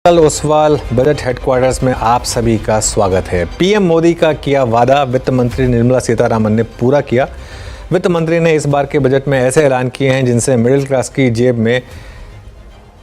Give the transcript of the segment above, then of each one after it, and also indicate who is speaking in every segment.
Speaker 1: Motilal Oswal budget headquarters में आप सभी का स्वागत है। पीएम मोदी का किया वादा वित्त मंत्री निर्मला सीतारामन ने पूरा किया। वित्त मंत्री ने इस बार के बजट में ऐसे ऐलान किए हैं जिनसे मिडिल क्लास की जेब में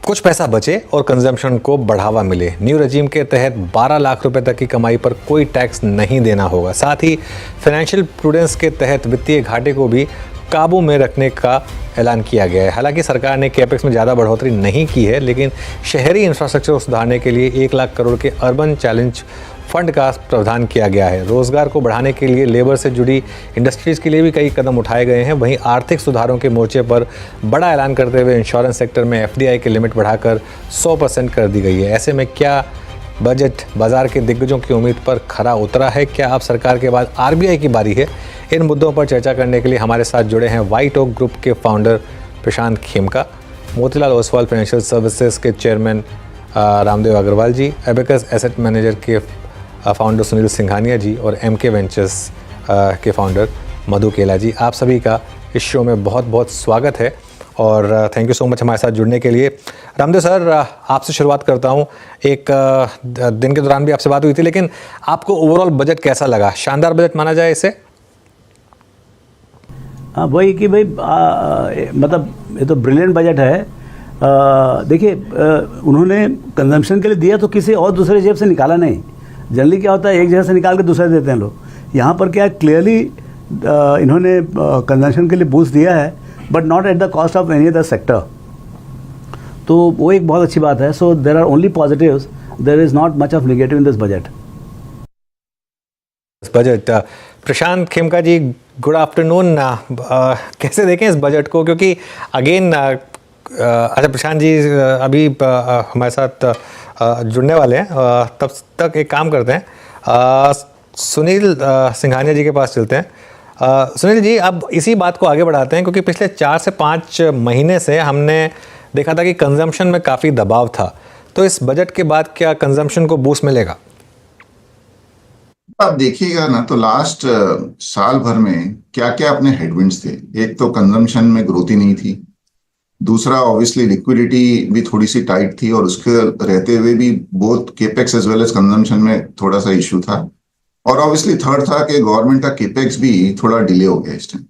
Speaker 1: कुछ पैसा बचे और कंजम्पशन को बढ़ावा मिले। न्यू रजीम के तहत 12 लाख रुपए तक की कमाई पर कोई टैक्स नहीं देना होगा। साथ ही फाइनेंशियल प्रूडेंस के तहत वित्तीय घाटे को भी काबू में रखने का ऐलान किया गया है। हालांकि सरकार ने कैपेक्स में ज़्यादा बढ़ोतरी नहीं की है, लेकिन शहरी इंफ्रास्ट्रक्चर को सुधारने के लिए 1 लाख करोड़ के अर्बन चैलेंज फंड का प्रावधान किया गया है। रोजगार को बढ़ाने के लिए लेबर से जुड़ी इंडस्ट्रीज़ के लिए भी कई कदम उठाए गए हैं। वहीं आर्थिक सुधारों के मोर्चे पर बड़ा ऐलान करते हुए इंश्योरेंस सेक्टर में FDI की लिमिट बढ़ाकर 100% कर दी गई है। ऐसे में क्या बजट बाजार के दिग्गजों की उम्मीद पर खरा उतरा है? क्या अब सरकार के बाद RBI की बारी है? इन मुद्दों पर चर्चा करने के लिए हमारे साथ जुड़े हैं व्हाइट ओक ग्रुप के फाउंडर प्रशांत खेमका, मोतीलाल ओसवाल फाइनेंशियल सर्विसेज के चेयरमैन रामदेव अग्रवाल जी, एबेकस एसेट मैनेजर के फाउंडर सुनील सिंघानिया जी और MK वेंचर्स के फाउंडर मधु केला जी। आप सभी का इस शो में बहुत बहुत स्वागत है और थैंक यू सो मच हमारे साथ जुड़ने के लिए। रामदेव सर, आपसे शुरुआत करता हूं। एक दिन के दौरान भी आपसे बात हुई थी, लेकिन आपको ओवरऑल बजट कैसा लगा? शानदार बजट माना जाए इसे?
Speaker 2: हाँ, वही कि भाई मतलब ये तो ब्रिलियंट बजट है। देखिए, उन्होंने कंजम्पशन के लिए दिया तो किसी और दूसरे जेब से निकाला नहीं। जनरली क्या होता है, एक जगह से निकाल के दूसरे देते हैं लोग। यहाँ पर क्या क्लियरली इन्होंने कंजम्पशन के लिए बूस्ट दिया है, but not at the cost of any other sector. तो वो एक बहुत अच्छी बात है। So there are only positives, there is not much of negative in this budget.
Speaker 1: Prashant Khemka ji, good afternoon. कैसे देखें इस बजट को? क्योंकि अगेन अच्छा, प्रशांत जी अभी हमारे साथ जुड़ने वाले हैं, तब तक एक काम करते हैं, सुनील सिंघानिया जी के पास चलते हैं। सुनील जी, अब इसी बात को आगे बढ़ाते हैं, क्योंकि पिछले 4 से 5 महीने से हमने देखा था कि कंजम्पशन में काफ़ी दबाव था। तो इस बजट के बाद क्या कंजम्पशन को बूस्ट मिलेगा?
Speaker 3: आप देखिएगा ना, तो लास्ट साल भर में क्या क्या अपने हेडविंड्स थे। एक तो कंजम्पशन में ग्रोथ ही नहीं थी, दूसरा ऑब्वियसली लिक्विडिटी भी थोड़ी सी टाइट थी, और उसके रहते हुए भी both capex as well as consumption में थोड़ा सा इश्यू था, और ऑब्वियसली थर्ड था कि गवर्नमेंट का केपेक्स भी थोड़ा डिले हो गया इस टाइम।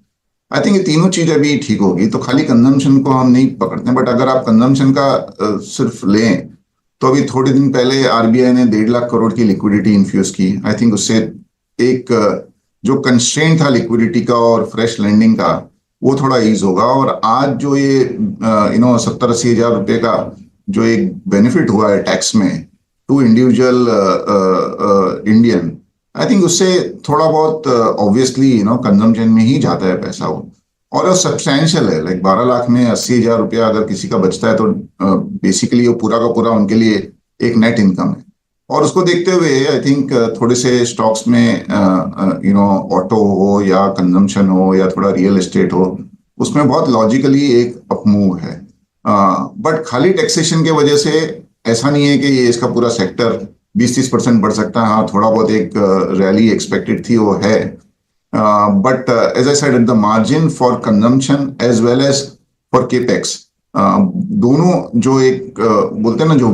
Speaker 3: आई थिंक ये तीनों चीजें भी ठीक होगी, तो खाली कंजम्पशन को हम नहीं पकड़ते, बट अगर आप कंजम्पशन का सिर्फ लें तो अभी थोड़े दिन पहले RBI ने 1.5 लाख करोड़ की लिक्विडिटी इन्फ्यूज की। आई थिंक उससे एक जो कंस्ट्रेंट था लिक्विडिटी का और फ्रेश लैंडिंग का, वो थोड़ा ईज होगा। और आज जो ये 70-80 हजार रुपए का जो एक बेनिफिट हुआ है टैक्स में to individual Indian, I think उससे थोड़ा बहुत ऑब्वियसली कंजम्पशन में ही जाता है पैसा वो, और सब्सटैंशियल है। लाइक 12 लाख में 80 हजार रुपया अगर किसी का बचता है तो बेसिकली वो पूरा का पूरा उनके लिए एक नेट इनकम है। और उसको देखते हुए आई थिंक थोड़े से स्टॉक्स में ऑटो हो या कंजम्पशन हो या थोड़ा रियल एस्टेट हो, उसमें बहुत लॉजिकली एक अपमूव है। बट खाली टैक्सेशन के वजह से ऐसा नहीं है कि ये इसका पूरा सेक्टर 20-30% बढ़ सकता है। हाँ, थोड़ा बहुत एक रैली एक्सपेक्टेड थी, वो है। But as I said, at the margin for consumption as well as for capex, दोनों जो एक बोलते हैं ना, जो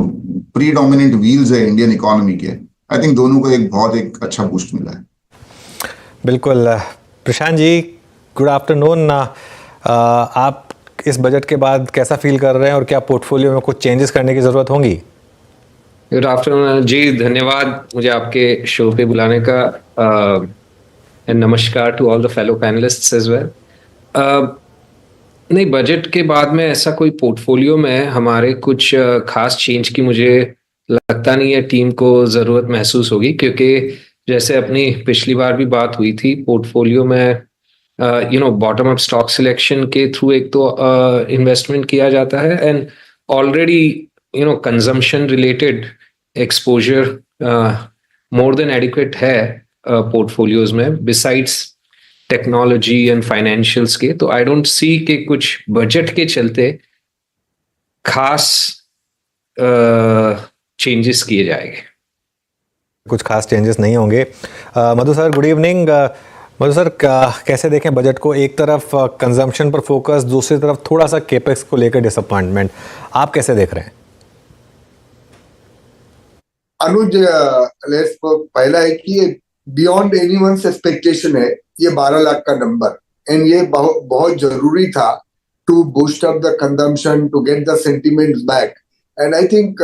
Speaker 3: प्रीडोमिनेंट व्हील्स है इंडियन इकोनॉमी के, आई थिंक दोनों को एक अच्छा बूस्ट मिला है।
Speaker 1: बिल्कुल। Prashant ji, good afternoon. आप इस बजट के बाद कैसा फील कर रहे हैं और क्या पोर्टफोलियो में कुछ चेंजेस करने की जरूरत होंगी?
Speaker 4: गुड आफ्टरनून जी, धन्यवाद मुझे आपके शो पे बुलाने का, एंड नमस्कार to all the fellow panellists as well. नहीं, बजट के बाद में ऐसा कोई पोर्टफोलियो में हमारे कुछ खास चेंज की मुझे लगता नहीं है टीम को ज़रूरत महसूस होगी, क्योंकि जैसे अपनी पिछली बार भी बात हुई थी, पोर्टफोलियो में बॉटम अप स्टॉक सिलेक्शन के थ्रू एक तो इन्वेस्टमेंट किया जाता है, and already consumption related exposure more than adequate है पोर्टफोलियोज में, बिसाइड्स टेक्नोलॉजी एंड फाइनेंशियल्स के। तो आई डोंट सी कि कुछ बजट के चलते खास चेंजेस किए जाएंगे।
Speaker 1: कुछ खास चेंजेस नहीं होंगे। मधु सर, गुड इवनिंग। मधु सर, कैसे देखें बजट को? एक तरफ कंजम्पशन पर फोकस, दूसरी तरफ थोड़ा सा केपेक्स को लेकर डिसअपॉइंटमेंट, आप कैसे देख रहे हैं?
Speaker 5: अनुज, पहला है कि ये बियॉन्ड एनीवन्स एक्सपेक्टेशन है, ये 12 लाख का नंबर, एंड ये बहुत बहुत जरूरी था to boost up the consumption, to get the sentiments back, and I think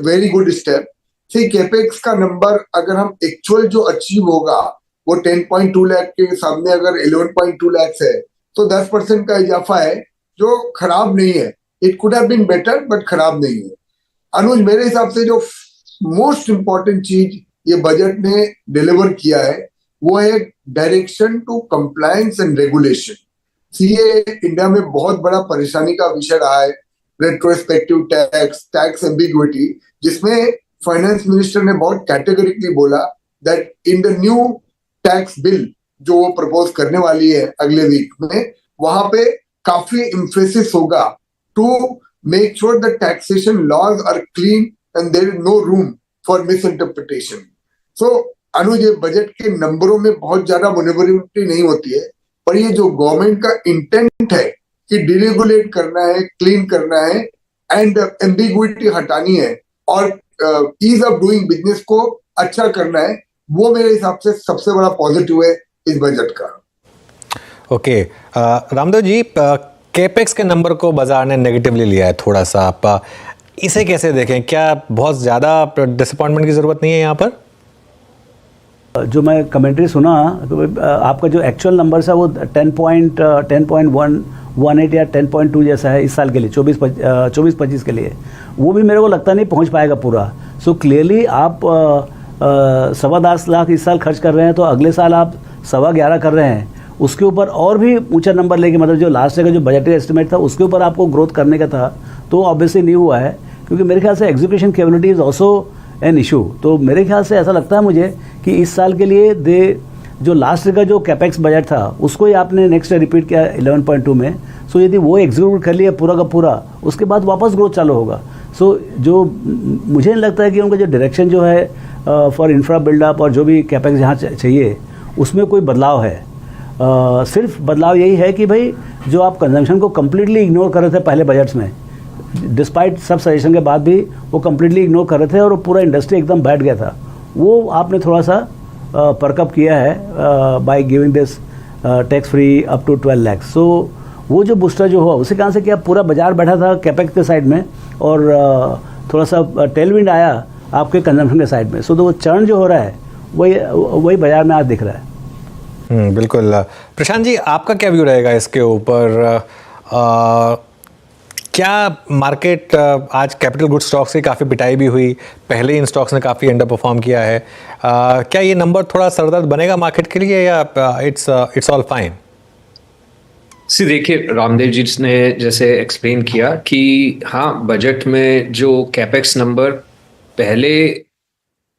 Speaker 5: very good step. See, capex का नंबर अगर हम एक्चुअल जो अचीव होगा वो 10.2 लाख के सामने अगर 11.2 लाख है तो 10% का इजाफा है, जो खराब नहीं है। It could have been better but खराब नहीं है। अनुज, मेरे हिसाब से जो मोस्ट इंपॉर्टेंट चीज ये बजट ने डिलीवर किया है वो है direction to compliance and regulation. CA India में बहुत बड़ा परेशानी का विषय रहा है, रेट्रोस्पेक्टिव टैक्स, टैक्स एम्बिग्विटी, जिसमें फाइनेंस मिनिस्टर ने बहुत कैटेगरिकली बोला that in the new tax bill जो वो प्रपोज करने वाली है अगले वीक में, वहां पे काफी इम्फेसिस होगा to make sure the taxation laws are clean and there is no room for misinterpretation. So, अनुज, ये बजट के नंबरों में बहुत ज्यादा मैनेवरेबिलिटी नहीं होती है, पर ये जो गवर्नमेंट का इंटेंट है कि डिरेगुलेट करना है, क्लीन करना है एंड एम्बिग्विटी हटानी है और ईज ऑफ डूइंग बिजनेस को अच्छा करना है, वो मेरे हिसाब से सबसे बड़ा पॉजिटिव है इस बजट का।
Speaker 1: ओके, रामदेव जी, केपेक्स के नंबर को बाजार ने नेगेटिवली लिया है थोड़ा सा, आप इसे कैसे देखें? क्या बहुत ज़्यादा डिसअपॉइंटमेंट की ज़रूरत नहीं है यहाँ पर?
Speaker 2: जो मैं कमेंट्री सुना तो आपका जो एक्चुअल नंबर है वो 10.18 या 10.2 जैसा है इस साल के लिए, 24-25 के लिए। वो भी मेरे को लगता नहीं पहुँच पाएगा पूरा। सो क्लियरली आप 10.25 लाख इस साल खर्च कर रहे हैं, तो अगले साल आप 11.25 कर रहे हैं, उसके ऊपर और भी ऊंचा नंबर लेके, मतलब जो लास्ट ईयर का जो बजटरी एस्टिमेट था उसके ऊपर आपको ग्रोथ करने का था, तो ऑब्वियसली नहीं हुआ है, क्योंकि मेरे ख्याल से execution capability is also an issue. तो मेरे ख्याल से ऐसा लगता है मुझे कि इस साल के लिए जो लास्ट ईयर का जो कैपेक्स बजट था उसको ही आपने नेक्स्ट ईयर रिपीट किया 11.2 में। सो यदि वो एग्जीक्यूट कर लिया पूरा का पूरा, उसके बाद वापस ग्रोथ चालू होगा। सो जो मुझे नहीं लगता है कि उनका जो डायरेक्शन जो है फॉर इंफ्रा बिल्डअप और जो भी कैपेक्स जहाँ चाहिए उसमें कोई बदलाव है। सिर्फ बदलाव यही है कि भाई जो आप कंजम्पशन को कम्प्लीटली इग्नोर कर रहे थे पहले बजट्स में, डिस्पाइट सब सजेशन के बाद भी वो कम्प्लीटली इग्नोर कर रहे थे और पूरा इंडस्ट्री एकदम बैठ गया था, वो आपने थोड़ा सा परकअप किया है by giving this tax free up to 12 lakh. So वो जो बूस्टर जो हुआ उसी कारण से क्या पूरा बाजार बैठा था कैपेक्स के साइड में और थोड़ा सा टेलविंड आया आपके कंजम्पशन के साइड में। सो तो वो चर्न जो हो रहा है वही बाजार में आज दिख रहा है।
Speaker 1: बिल्कुल। प्रशांत जी, आपका क्या व्यू रहेगा इसके ऊपर? क्या मार्केट आज कैपिटल गुड स्टॉक्स की काफ़ी पिटाई भी हुई, पहले इन स्टॉक्स ने काफ़ी अंडर परफॉर्म किया है, क्या ये नंबर थोड़ा सरदर्द बनेगा मार्केट के लिए या इट्स ऑल फाइन?
Speaker 4: सी, देखिए, रामदेव जी ने जैसे एक्सप्लेन किया कि हाँ, बजट में जो कैपेक्स नंबर पहले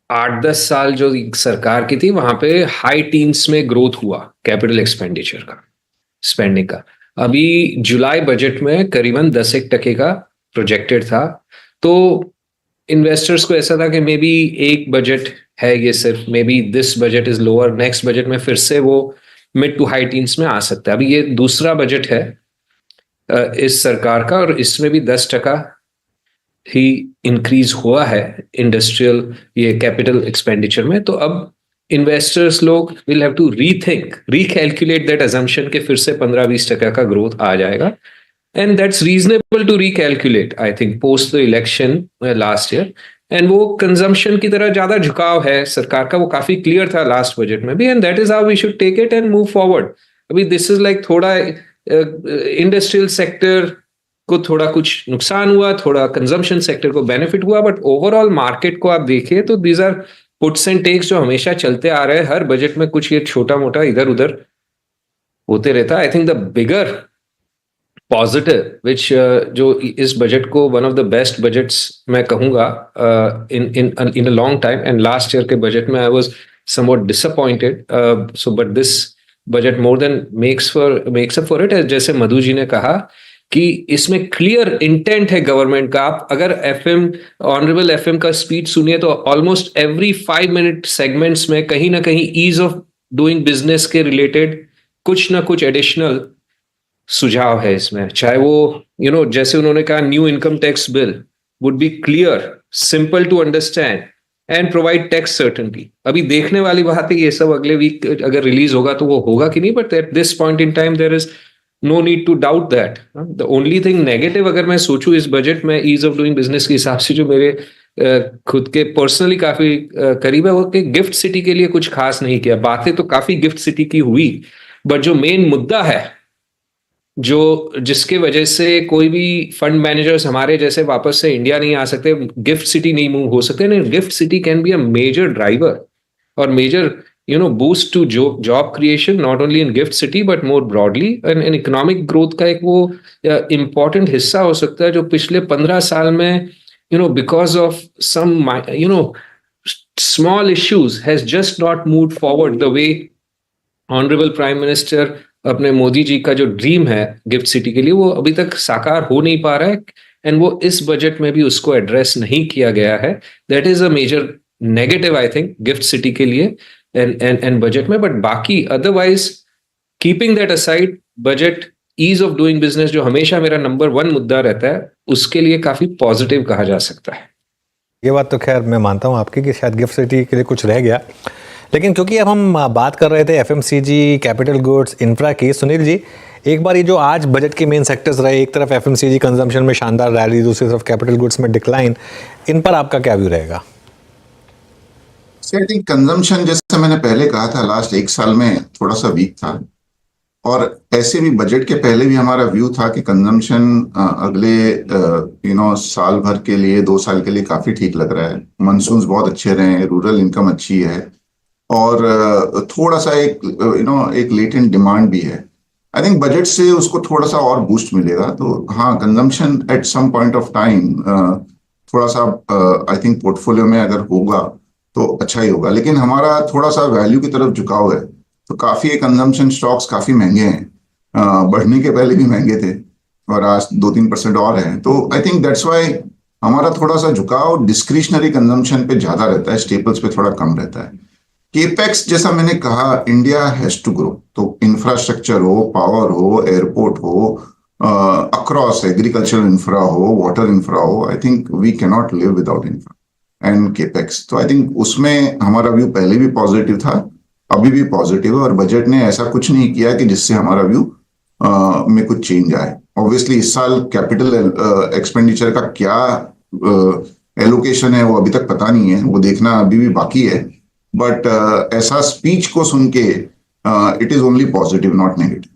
Speaker 4: 8-10 साल जो सरकार की थी वहां पे हाई टीन्स में ग्रोथ हुआ कैपिटल एक्सपेंडिचर का, स्पेंडिंग का। अभी जुलाई बजट में करीबन 10% का प्रोजेक्टेड था, तो इन्वेस्टर्स को ऐसा था कि मे बी एक बजट है ये सिर्फ, may be this budget is lower, next budget में फिर से वो मिड टू हाई टीन्स में आ सकता है। अभी ये दूसरा बजट है इस सरकार का और इसमें भी 10% ही इंक्रीज हुआ है इंडस्ट्रियल ये कैपिटल एक्सपेंडिचर में। तो अब इन्वेस्टर्स लोग will have to recalculate that assumption के फिर से 15-20% का ग्रोथ आ जाएगा, and that's reasonable to recalculate I think post the election last year. And वो कंजम्पशन की तरह ज्यादा झुकाव है सरकार का, वो काफी क्लियर था लास्ट बजट में भी, and that is how we should take it and move forward. अभी दिस इज लाइक थोड़ा इंडस्ट्रियल सेक्टर को थोड़ा कुछ नुकसान हुआ, थोड़ा कंजम्पशन सेक्टर को बेनिफिट हुआ, बट ओवरऑल मार्केट को आप देखिए तो these are puts and takes जो हमेशा चलते आ रहे हैं। हर बजट में कुछ ये छोटा मोटा इधर उधर होते रहता है। I think the bigger positive which जो इस बजट को one of the best budgets मैं कहूंगा in a long time, and last year के बजट में I was somewhat disappointed, so but this budget more than makes up for it. जैसे मधु जी ने कहा कि इसमें क्लियर इंटेंट है गवर्नमेंट का। आप अगर ऑनरेबल एफएम का स्पीच सुनिए तो ऑलमोस्ट एवरी 5 मिनट सेगमेंट्स में कहीं ना कहीं ईज ऑफ डूइंग बिजनेस के रिलेटेड कुछ ना कुछ एडिशनल सुझाव है इसमें। चाहे वो जैसे उन्होंने कहा new income tax bill would be clear simple to understand and provide tax certainty. अभी देखने वाली बात है ये सब अगले वीक अगर रिलीज होगा तो वो होगा कि नहीं, but at this point in time there is no need to doubt that. The only thing negative अगर मैं सोचूं इस बजट में ईज ऑफ डूइंग बिजनेस के हिसाब से जो मेरे खुद के पर्सनली काफी करीब है वो कि गिफ्ट सिटी के लिए कुछ खास नहीं किया. बातें तो काफी गिफ्ट सिटी की हुई, बट जो मेन मुद्दा है जो जिसके वजह से कोई भी फंड मैनेजर्स हमारे जैसे वापस से इंडिया नहीं आ सकते, गिफ्ट सिटी नहीं मूव हो सकते. नहीं, GIFT City can be a major driver और major boost to job creation not only in GIFT City but more broadly and economic growth का एक वो इंपॉर्टेंट हिस्सा हो सकता है जो पिछले 15 साल में because of some small issues has just not moved forward the way honourable prime minister अपने मोदी जी का जो ड्रीम है गिफ्ट सिटी के लिए वो अभी तक साकार हो नहीं पा रहा है. एंड वो इस बजट में भी उसको एड्रेस नहीं किया गया है. That is a major negative I think GIFT City के लिए एंड बजट में. बट बाकी otherwise keeping that aside budget ease of doing business जो हमेशा मेरा नंबर 1 मुद्दा रहता है उसके लिए काफी पॉजिटिव कहा जा सकता है.
Speaker 1: ये बात तो खैर मैं मानता हूँ आपकी कि शायद गिफ्ट सिटी के लिए कुछ रह गया, लेकिन क्योंकि अब हम बात कर रहे थे एफएमसीजी, कैपिटल गुड्स, इंफ्रा की, सुनील जी एक बार ये जो आज बजट के मेन सेक्टर्स रहे, एक तरफ एफएमसीजी कंजम्पशन में शानदार रैली, दूसरी तरफ कैपिटल गुड्स में डिक्लाइन, इन पर आपका क्या व्यू रहेगा?
Speaker 3: आई थिंक कंजम्पशन जैसा मैंने पहले कहा था लास्ट 1 साल में थोड़ा सा वीक था, और ऐसे भी बजट के पहले भी हमारा व्यू था कि कंजम्पशन अगले साल भर के लिए 2 साल के लिए काफी ठीक लग रहा है. मानसून्स बहुत अच्छे रहे हैं, रूरल इनकम अच्छी है और थोड़ा सा एक लेटेंट डिमांड भी है. आई थिंक बजट से उसको थोड़ा सा और बूस्ट मिलेगा. तो हाँ, consumption at some point of time थोड़ा सा आई थिंक पोर्टफोलियो में अगर होगा तो अच्छा ही होगा. लेकिन हमारा थोड़ा सा वैल्यू की तरफ झुकाव है, तो काफी कंजम्पशन स्टॉक्स काफी महंगे हैं. बढ़ने के पहले भी महंगे थे और आज 2-3% और हैं. तो आई थिंक दैट्स वाई हमारा थोड़ा सा झुकाव डिस्क्रिशनरी कंजम्पशन पे ज्यादा रहता है, स्टेपल्स पे थोड़ा कम रहता है. केपेक्स जैसा मैंने कहा, इंडिया हैज टू ग्रो. तो इंफ्रास्ट्रक्चर हो, पावर हो, एयरपोर्ट हो, अक्रॉस एग्रीकल्चरल इंफ्रा हो, वाटर इंफ्रा हो, I think we can not live without infra and capex. तो आई थिंक उसमें हमारा व्यू पहले भी पॉजिटिव था, अभी भी पॉजिटिव है, और बजट ने ऐसा कुछ नहीं किया कि जिससे हमारा व्यू में कुछ चेंज आए. ऑब्वियसली इस साल कैपिटल एक्सपेंडिचर का क्या एलोकेशन है वो अभी तक पता नहीं है, वो देखना अभी भी बाकी है. बट ऐसा स्पीच को सुन के it is only positive not negative.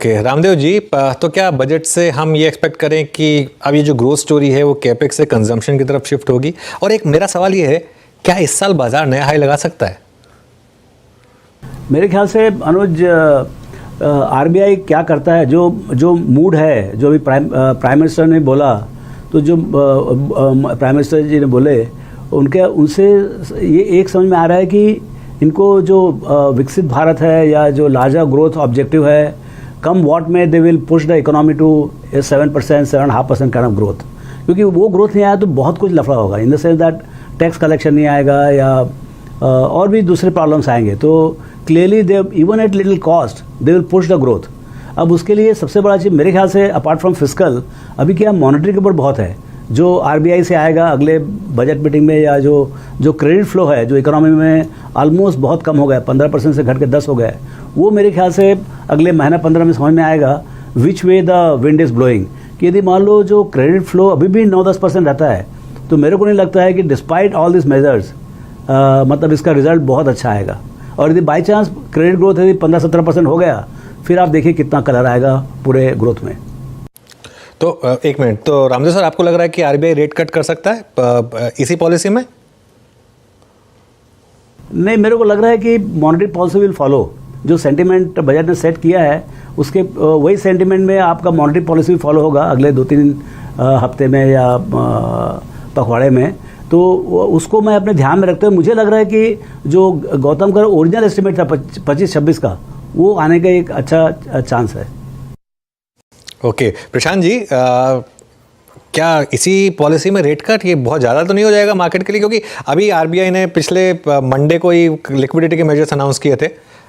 Speaker 1: Okay, Ramdev ji, तो क्या बजट से हम ये एक्सपेक्ट करें कि अब ये जो ग्रोथ स्टोरी है वो कैपेक्स से कंजम्पशन की तरफ शिफ्ट होगी? और एक मेरा सवाल ये है, क्या इस साल बाजार नया हाई लगा सकता है?
Speaker 2: मेरे ख्याल से अनुज, आरबीआई क्या करता है, जो मूड है, जो अभी प्राइम मिनिस्टर ने बोला, तो जो प्राइम मिनिस्टर जी ने बोले उनसे ये एक समझ में आ रहा है कि इनको जो विकसित भारत है या जो लार्जर ग्रोथ ऑब्जेक्टिव है, come what may they will push the economy to 7%, 7.5% kind of growth. क्योंकि वो ग्रोथ नहीं आया तो बहुत कुछ लफड़ा होगा, in the sense that tax collection नहीं आएगा या और भी दूसरे प्रॉब्लम्स आएंगे. तो clearly they even at little cost they will push the growth. अब उसके लिए सबसे बड़ा चीज़ मेरे ख्याल से अपार्ट फ्रॉम फिस्कल, अभी क्या मॉनेटरी के ऊपर बहुत है जो आरबीआई से आएगा अगले बजट मीटिंग में, या जो क्रेडिट फ्लो है जो इकोनॉमी में ऑलमोस्ट बहुत कम हो गया, 15% से घट के 10 हो गया है, वो मेरे ख्याल से अगले महीना 15 में समझ में आएगा which way the wind is blowing. कि यदि मान लो जो क्रेडिट फ्लो अभी भी 9-10% रहता है, तो मेरे को नहीं लगता है कि डिस्पाइट ऑल दिस मेजर्स मतलब इसका रिजल्ट बहुत अच्छा आएगा. और यदि बाई चांस क्रेडिट ग्रोथ यदि 15-17% हो गया, फिर आप देखिए कितना कलर आएगा पूरे ग्रोथ में.
Speaker 1: तो एक मिनट, तो रामदेव सर, आपको लग रहा है कि आरबीआई रेट कट कर सकता है इसी पॉलिसी में?
Speaker 2: नहीं, मेरे को लग रहा है कि मॉनेटरी पॉलिसी विल फॉलो. जो सेंटिमेंट बजट ने सेट किया है उसके वही सेंटिमेंट में आपका मॉनेटरी पॉलिसी भी फॉलो होगा अगले 2-3 हफ्ते में या पखवाड़े में. तो उसको मैं अपने ध्यान में रखते हुए मुझे लग रहा है कि जो गौतम का ओरिजिनल एस्टिमेट था 25-26 का, वो आने का एक अच्छा चांस है.
Speaker 1: ओके, प्रशांत जी, क्या इसी पॉलिसी में रेट कट ये बहुत ज़्यादा तो नहीं हो जाएगा मार्केट के लिए? क्योंकि अभी आरबीआई ने पिछले मंडे को ही लिक्विडिटी के मेजर्स अनाउंस किए थे.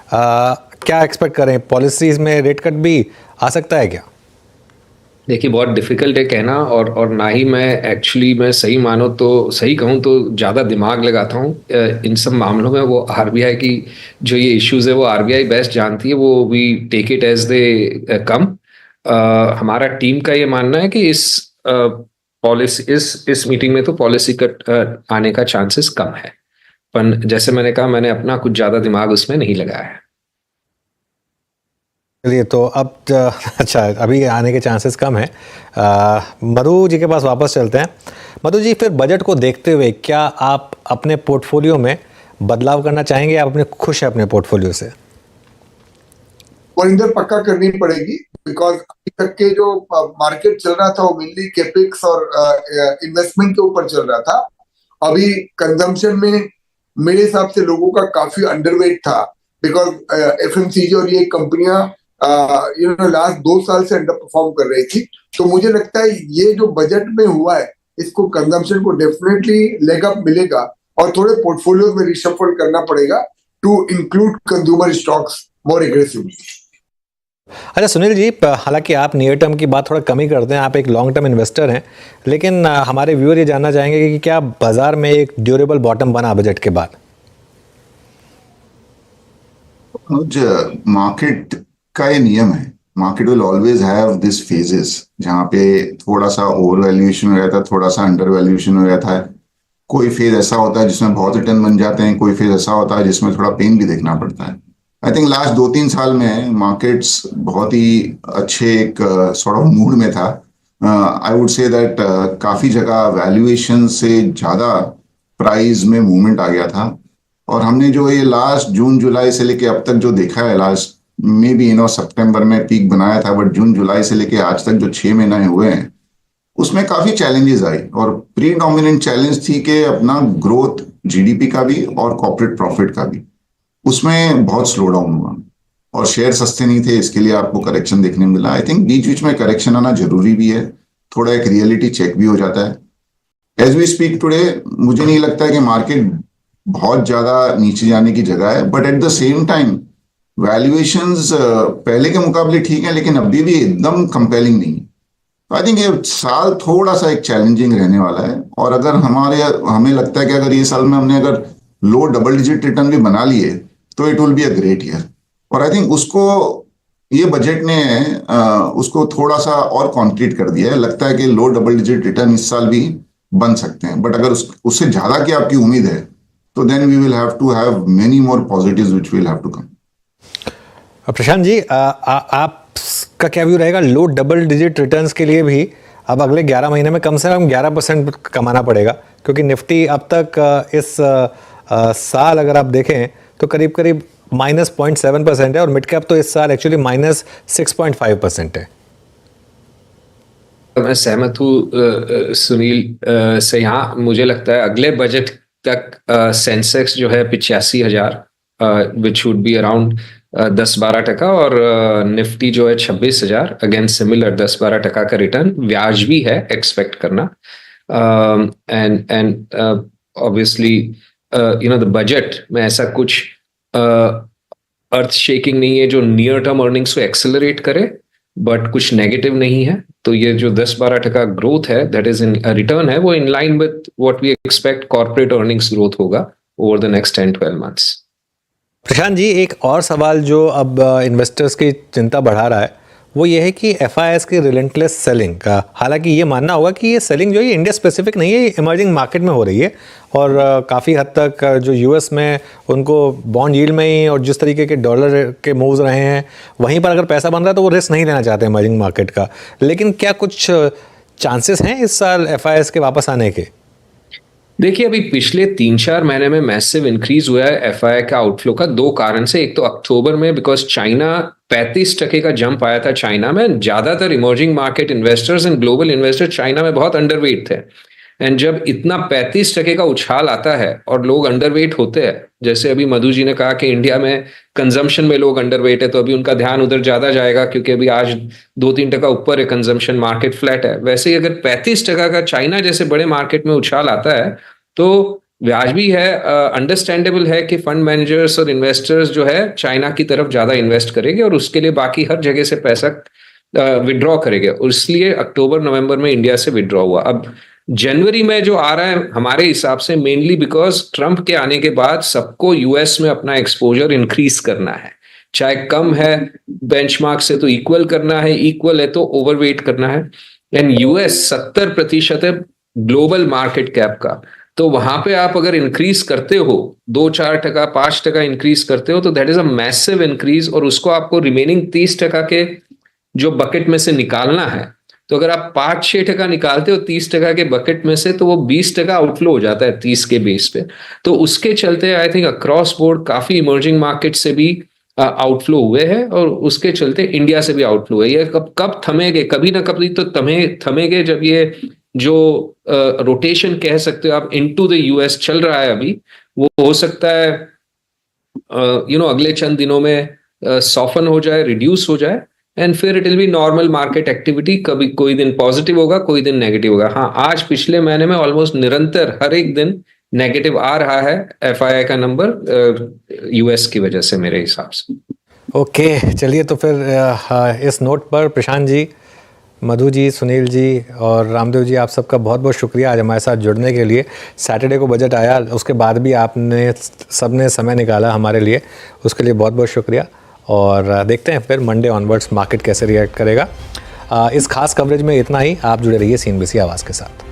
Speaker 1: क्या एक्सपेक्ट करें, पॉलिसीज में रेट कट भी आ सकता है क्या?
Speaker 4: देखिए बहुत डिफिकल्ट है कहना, और ना ही मैं एक्चुअली, मैं सही मानो तो, सही कहूँ तो ज़्यादा दिमाग लगाता हूँ इन सब मामलों में। वो आरबीआई की जो ये इश्यूज है वो आरबीआई बेस्ट जानती है, वो we take it as they come. हमारा टीम का ये मानना है कि इस पॉलिसी, इस मीटिंग में तो पॉलिसी कट आने का चांसेस कम है, पर जैसे मैंने कहा, मैंने अपना कुछ ज़्यादा दिमाग उसमें नहीं लगाया है।
Speaker 1: चलिए, तो अब अच्छा, अभी आने के चांसेस कम हैं। मधु जी के पास वापस चलते हैं। मधु जी, फिर बजट को देखते हुए क्या आप अपने पोर्टफोलियो में बदलाव करना चाहेंगे? आप अपने खुश हैं अपने पोर्टफोलियो से?
Speaker 5: वरिंदर, पक्का करनी पड़ेगी, बिकॉज अभी तक के जो मार्केट चल रहा था वो मेनली कैपेक्स और इन्वेस्टमेंट के ऊपर चल रहा था। अभी कंजम्पशन में मेरे हिसाब से लोगों का काफी अंडरवेट था, बिकॉज एफएमसीजी और ये कंपनियां लास्ट 2 साल से अंडर परफॉर्म कर रही थी। तो मुझे लगता है ये जो बजट में हुआ है, इसको कंजम्पशन को डेफिनेटली लेग अप मिलेगा, और थोड़े पोर्टफोलियो में रिशफल करना पड़ेगा to include consumer stocks more aggressively.
Speaker 1: अच्छा सुनील जी, हालांकि आप नियर टर्म की बात थोड़ा कम ही करते हैं, आप एक लॉन्ग टर्म इन्वेस्टर हैं, लेकिन हमारे व्यूअर ये जानना चाहेंगे कि क्या बाजार में एक ड्यूरेबल बॉटम बना बजट के बाद?
Speaker 3: मार्केट का ये नियम है, market will always have this phases जहाँ पे थोड़ा सा ओवर वैल्यूएशन हो जाता है, थोड़ा सा अंडर वैल्यूएशन हो जाता है। कोई फेज ऐसा होता है जिसमें बहुत रिटर्न बन जाते हैं, कोई फेज ऐसा होता है जिसमें थोड़ा पेन भी देखना पड़ता है। आई थिंक लास्ट 2-3 साल में मार्केट्स बहुत ही अच्छे एक सॉर्ट ऑफ मूड में था। आई वुड से दैट काफी जगह वैल्यूएशन से ज्यादा प्राइस में मूवमेंट आ गया था। और हमने जो ये लास्ट जून जुलाई से लेके अब तक जो देखा है, लास्ट मे बी सितंबर में पीक बनाया था, बट जून जुलाई से लेके आज तक जो 6 महीने हुए हैं उसमें काफी चैलेंजेस आई, और प्रीडोमिनेंट चैलेंज थी कि अपना ग्रोथ जीडीपी का भी और कॉर्पोरेट प्रॉफिट का भी, उसमें बहुत स्लो डाउन हुआ और शेयर सस्ते नहीं थे, इसके लिए आपको करेक्शन देखने मिला। आई थिंक बीच बीच में करेक्शन आना जरूरी भी है, थोड़ा एक रियलिटी चेक भी हो जाता है। एज वी स्पीक टुडे मुझे नहीं लगता है कि मार्केट बहुत ज्यादा नीचे जाने की जगह है, but at the same time valuations पहले के मुकाबले ठीक है, लेकिन अभी भी एकदम कंपेलिंग नहीं है। आई थिंक ये साल थोड़ा सा एक चैलेंजिंग रहने वाला है, और अगर हमें लगता है कि अगर ये साल में हमने अगर लो डबल डिजिट रिटर्न भी बना लिए तो it will be a great year. और आई थिंक उसको ये बजट ने उसको थोड़ा सा और कॉन्क्रीट कर दिया है। लगता है कि लो डबल डिजिट रिटर्न इस साल भी बन सकते हैं, बट अगर उससे ज्यादा की आपकी उम्मीद है तो then we will have to have many more positives which will have to come.
Speaker 1: Prashant ji, आपका क्या व्यू रहेगा? लो डबल डिजिट रिटर्न्स के लिए भी अब अगले 11 महीने में कम से कम 11% कमाना पड़ेगा, क्योंकि निफ्टी अब तक इस साल अगर आप देखें तो करीब करीब -0.7% है, और मिड कैप तो इस साल एक्चुअली -6.5% है।
Speaker 4: मैं सहमत हूँ सुनील से। यहाँ मुझे लगता है अगले बजट तक सेंसेक्स जो है 85,000 विच वुड बी अराउंड 10-12%, और निफ्टी जो है 26,000, अगेन सिमिलर 10-12% का रिटर्न व्याजबी है एक्सपेक्ट करना। एंड ऑब्वियसली द बजट में ऐसा कुछ अर्थ शेकिंग नहीं है जो नियर टर्म अर्निंग्स को एक्सेलरेट करे, बट कुछ नेगेटिव नहीं है। तो ये जो 10-12% ग्रोथ है, दैट इज इन रिटर्न है, वो in line with what we expect corporate earnings growth होगा over the next 10-12 months.
Speaker 1: Prashant ji, एक और सवाल जो अब इन्वेस्टर्स की चिंता बढ़ा रहा है वो ये है कि FIIs की रिलेंटलेस सेलिंग का, हालांकि ये मानना होगा कि ये सेलिंग जो है इंडिया स्पेसिफिक नहीं है, इमर्जिंग मार्केट में हो रही है, और काफ़ी हद तक जो US में उनको बॉन्ड यील्ड में ही और जिस तरीके के डॉलर के मूव्स रहे हैं वहीं पर अगर पैसा बन रहा है तो वो रिस्क नहीं लेना चाहते इमर्जिंग मार्केट का। लेकिन क्या कुछ चांसेस हैं इस साल FIIs के वापस आने के?
Speaker 4: देखिए, अभी पिछले 3-4 महीने में मैसिव इंक्रीज हुआ है एफआई का आउटफ्लो का, 2 कारण से। एक तो अक्टूबर में बिकॉज चाइना 35% का जंप आया था चाइना में, ज्यादातर emerging market investors and global investors China में बहुत अंडरवेट थे। एंड जब इतना 35% का उछाल आता है और लोग अंडरवेट होते हैं, जैसे अभी मधु जी ने कहा कि इंडिया में कंजम्पशन में लोग अंडरवेट है, तो अभी उनका ध्यान उधर ज्यादा जाएगा क्योंकि अभी आज 2-3% ऊपर है कंजम्पशन, मार्केट फ्लैट है। वैसे ही अगर 35% का चाइना जैसे बड़े मार्केट में उछाल आता है तो व्याजबी है, अंडरस्टैंडेबल है कि फंड मैनेजर्स और इन्वेस्टर्स जो है चाइना की तरफ ज्यादा इन्वेस्ट करेंगे, और उसके लिए बाकी हर जगह से पैसा विड्रॉ करेगा, और इसलिए अक्टूबर नवंबर में इंडिया से विड्रॉ हुआ। अब जनवरी में जो आ रहा है हमारे हिसाब से मेनली बिकॉज ट्रंप के आने के बाद सबको यूएस में अपना एक्सपोजर इंक्रीज करना है, चाहे कम है बेंचमार्क से तो इक्वल करना है, इक्वल है तो ओवरवेट करना है। एंड यूएस 70% है ग्लोबल मार्केट कैप का, तो वहां पे आप अगर इंक्रीज करते हो 2-4%, 5% इंक्रीज करते हो तो that is a massive increase, और उसको आपको रिमेनिंग 30% के जो बकेट में से निकालना है। तो अगर आप 5-6% निकालते हो 30% के बकेट में से, तो वो 20% आउटफ्लो हो जाता है 30 के बेस पे। तो उसके चलते आई थिंक अक्रॉस बोर्ड काफी इमर्जिंग मार्केट से भी आउटफ्लो हुए हैं, और उसके चलते इंडिया से भी आउटफ्लो है। ये कब थमेगे, कभी ना कभी तो थमेगे जब ये जो रोटेशन कह सकते हो आप इनटू द यूएस चल रहा है अभी, वो हो सकता है अगले चंद दिनों में सॉफन हो जाए, रिड्यूस हो जाए, एंड फिर it will be normal market activity. कभी कोई दिन पॉजिटिव होगा, कोई दिन नेगेटिव होगा। हाँ, आज पिछले महीने में ऑलमोस्ट निरंतर हर एक दिन नेगेटिव आ रहा है एफआईआई का नंबर यूएस की वजह से मेरे हिसाब से।
Speaker 1: ओके, चलिए तो फिर इस नोट पर प्रशांत जी, मधु जी, सुनील जी और रामदेव जी, आप सबका बहुत बहुत शुक्रिया आज हमारे साथ जुड़ने के लिए। सैटरडे को बजट आया, उसके बाद भी आपने सबने समय निकाला हमारे लिए, उसके लिए बहुत बहुत शुक्रिया। और देखते हैं फिर मंडे ऑनवर्ड्स मार्केट कैसे रिएक्ट करेगा। इस खास कवरेज में इतना ही। आप जुड़े रहिए CNBC आवाज़ के साथ।